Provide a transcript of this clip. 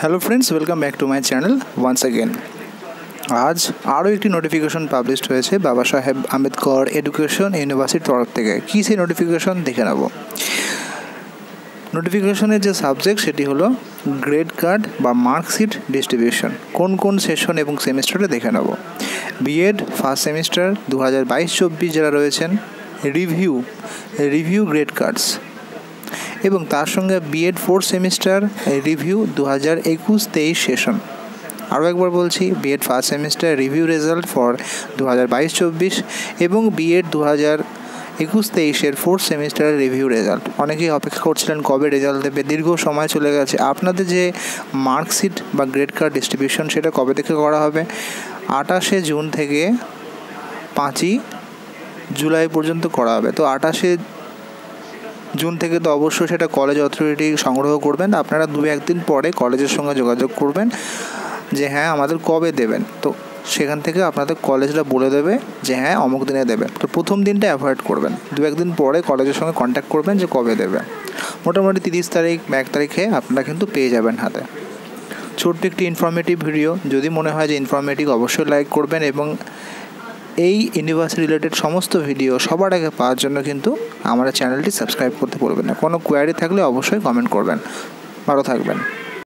Hello friends, welcome back to my channel once again. আজ আরও একটি নোটিফিকেশন পাবলিশড হয়েছে বাবা সাহেব আম্বেদকর এডুকেশন ইউনিভার্সিটির তরফ থেকে। কী সেই নোটিফিকেশন দেখে নেব। নোটিফিকেশনের যে সাবজেক্ট সেটি হলো গ্রেড কার্ড বা মার্কশিট ডিস্ট্রিবিউশন। কোন কোন সেশন এবং সেমিস্টারে দেখে নেব। বিএড ফার্স্ট সেমিস্টার 2022-24 যারা রয়েছেন, রিভিউ গ্রেড কার্ডস, এবং তার সঙ্গে বিএড ফোর্থ সেমিস্টার রিভিউ 2021-23 সেশন। আরও একবার বলছি, BEd first semester review result for 2022-24 এবং বিএড 2021-23 ফোর্থ সেমিস্টারের রিভিউ রেজাল্ট। অনেকেই অপেক্ষা করছিলেন কবে রেজাল্ট দেবে, দীর্ঘ সময় চলে গেছে। আপনাদের যে মার্কশিট বা গ্রেড কার্ড ডিস্ট্রিবিউশন সেটা কবে থেকে করা হবে? 28 জুন থেকে 5 জুলাই পর্যন্ত করা হবে। তো 28 জুন থেকে তো অবশ্যই সেটা কলেজ অথরিটি সংগ্রহ করবেন। আপনারা 2-1 দিন পরে কলেজের সঙ্গে যোগাযোগ করবেন যে হ্যাঁ আমাদের কবে দেবেন। তো সেখান থেকে আপনাদের কলেজরা বলে দেবে যে হ্যাঁ অমুক দিনে দেবে। তো প্রথম দিনটা অ্যাভয়েড করবেন, 2-1 দিন পরে কলেজের সঙ্গে কন্ট্যাক্ট করবেন যে কবে দেবে। মোটামুটি 30 তারিখ বা 1 তারিখে আপনারা কিন্তু পেয়ে যাবেন হাতে। ছোট্ট একটি ইনফরমেটিভ ভিডিও। যদি মনে হয় যে ইনফরমেটিভ, অবশ্যই লাইক করবেন এবং এই ইউনিভার্সিটি রিলেটেড সমস্ত ভিডিও সবার আগে পাওয়ার জন্য কিন্তু আমার চ্যানেলটি সাবস্ক্রাইব করতে ভুলবেন না। কোনো কোয়ারি থাকলে অবশ্যই কমেন্ট করবেন। ভালো থাকবেন।